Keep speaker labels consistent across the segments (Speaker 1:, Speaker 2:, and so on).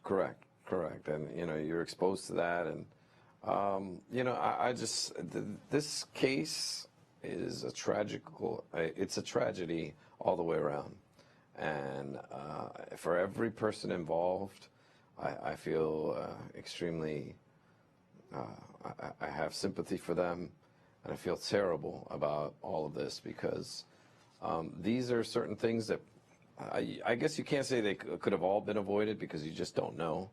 Speaker 1: Correct, correct. And, you're exposed to that. And, this case is it's a tragedy all the way around. And for every person involved, I feel extremely, I have sympathy for them, and I feel terrible about all of this because these are certain things that I guess you can't say they could have all been avoided because you just don't know.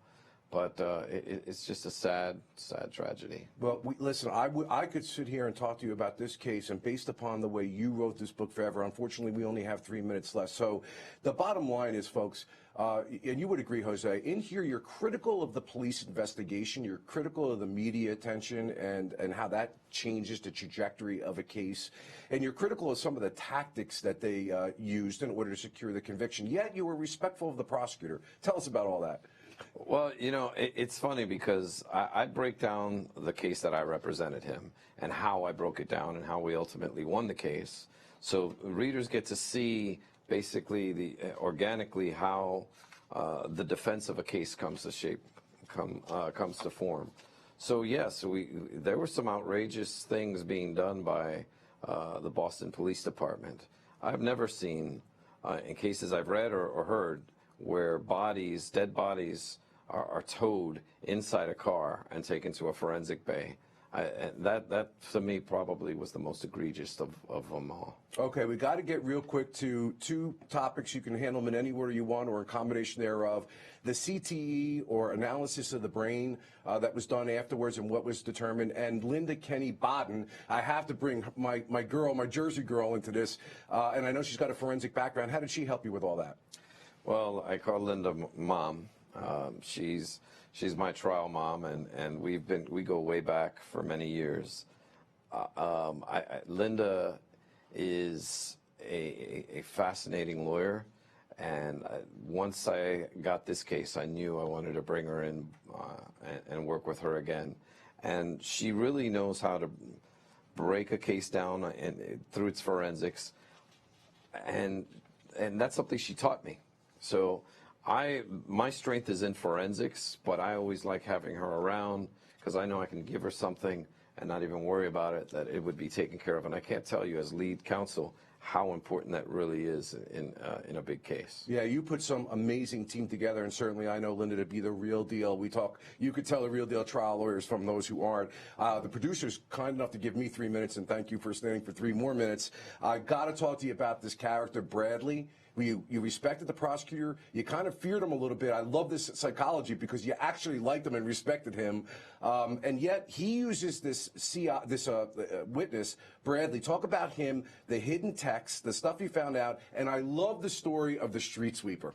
Speaker 1: But it's just a sad, sad tragedy.
Speaker 2: Well, listen, I could sit here and talk to you about this case, and based upon the way you wrote this book forever, unfortunately, we only have 3 minutes left. So the bottom line is, folks, and you would agree, Jose, in here you're critical of the police investigation, you're critical of the media attention and how that changes the trajectory of a case, and you're critical of some of the tactics that they used in order to secure the conviction, yet you were respectful of the prosecutor. Tell us about all that.
Speaker 1: Well, it's funny because I break down the case that I represented him and how I broke it down and how we ultimately won the case. So readers get to see basically organically how the defense of a case comes to form. So yes, there were some outrageous things being done by the Boston Police Department. I've never seen, in cases I've read or heard, where dead bodies are towed inside a car and taken to a forensic bay. That to me probably was the most egregious of them all.
Speaker 2: Okay, we got to get real quick to two topics. You can handle them in any order you want or a combination thereof. The CTE, or analysis of the brain, that was done afterwards and what was determined. And Linda Kenny Bodden, I have to bring my girl, my Jersey girl, into this. And I know she's got a forensic background. How did she help you with all that?
Speaker 1: Well, I call Linda Mom. She's my trial mom, and we go way back for many years. Linda is a fascinating lawyer, and once I got this case, I knew I wanted to bring her in and work with her again. And she really knows how to break a case down through its forensics, and that's something she taught me. So my strength is in forensics, but I always like having her around because I know I can give her something and not even worry about it, that it would be taken care of. And I can't tell you as lead counsel how important that really is in a big case.
Speaker 2: Yeah, you put some amazing team together, and certainly I know Linda to be the real deal. You could tell the real deal trial lawyers from those who aren't. The producer's kind enough to give me 3 minutes, and thank you for staying for 3 more minutes. I got to talk to you about this character, Bradley. You respected the prosecutor. You kind of feared him a little bit. I love this psychology because you actually liked him and respected him. And yet he uses this witness, Bradley. Talk about him, the hidden text, the stuff he found out. And I love the story of the street sweeper.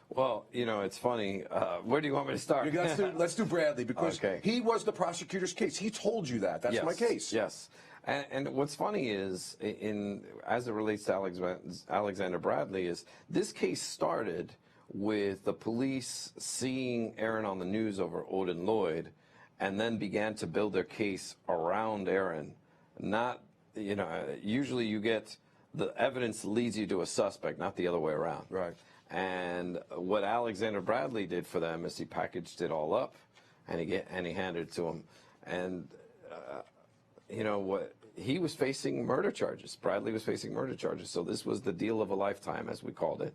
Speaker 1: Well, it's funny. Where do you want me to start?
Speaker 2: Let's do Bradley, because
Speaker 1: okay.
Speaker 2: He was the prosecutor's case. He told you that. That's
Speaker 1: yes,
Speaker 2: my case.
Speaker 1: Yes. And what's funny is, as it relates to Alexander Bradley, is this case started with the police seeing Aaron on the news over Odin Lloyd, and then began to build their case around Aaron. Not, usually you get the evidence leads you to a suspect, not the other way around.
Speaker 2: Right.
Speaker 1: And what Alexander Bradley did for them is he packaged it all up, and he handed it to them. And he was facing murder charges. Bradley was facing murder charges. So this was the deal of a lifetime, as we called it.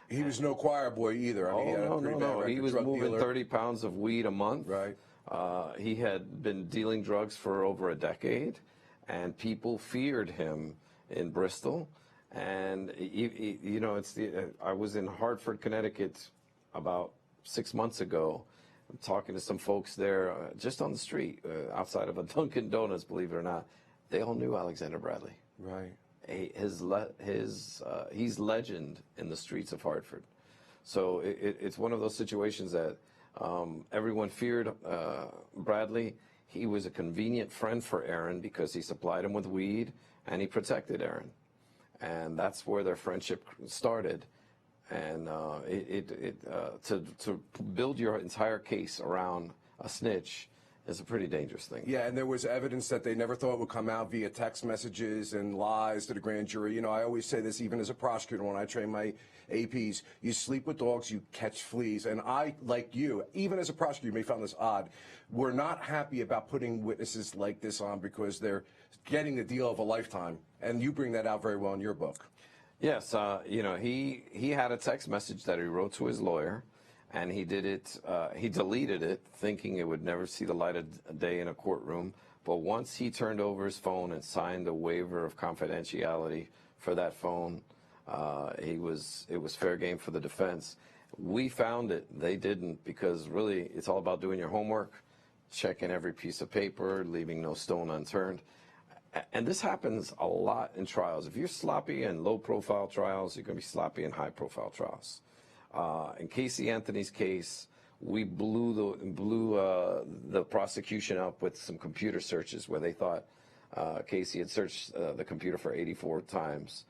Speaker 2: He was no choir boy either.
Speaker 1: No. He was moving 30 pounds of weed a month.
Speaker 2: Right.
Speaker 1: He had been dealing drugs for over a decade, and people feared him in Bristol. And I was in Hartford, Connecticut, about 6 months ago. I'm talking to some folks there, just on the street, outside of a Dunkin' Donuts, believe it or not. They all knew Alexander Bradley.
Speaker 2: Right.
Speaker 1: He's legend in the streets of Hartford. So it's one of those situations that everyone feared Bradley. He was a convenient friend for Aaron because he supplied him with weed and he protected Aaron. And that's where their friendship started. And to build your entire case around a snitch is a pretty dangerous thing.
Speaker 2: Yeah, and there was evidence that they never thought would come out via text messages and lies to the grand jury. You know, I always say this even as a prosecutor when I train my APs. You sleep with dogs, you catch fleas. And I, like you, even as a prosecutor, you may find this odd. We're not happy about putting witnesses like this on because they're getting the deal of a lifetime. And you bring that out very well in your book.
Speaker 1: Yes, you know, he had a text message that he wrote to his lawyer, and he did it, he deleted it thinking it would never see the light of day in a courtroom. But once he turned over his phone and signed a waiver of confidentiality for that phone, it was fair game for the defense. We found it, they didn't, because really it's all about doing your homework, checking every piece of paper, leaving no stone unturned. And this happens a lot in trials. If you're sloppy in low-profile trials, you're going to be sloppy in high-profile trials. In Casey Anthony's case, we blew the prosecution up with some computer searches where they thought Casey had searched the computer for 84 times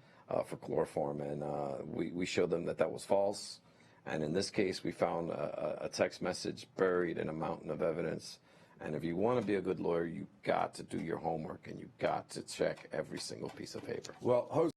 Speaker 1: for chloroform, and we showed them that that was false. And in this case, we found a text message buried in a mountain of evidence. And if you want to be a good lawyer, you've got to do your homework and you've got to check every single piece of paper.
Speaker 2: Well, Jose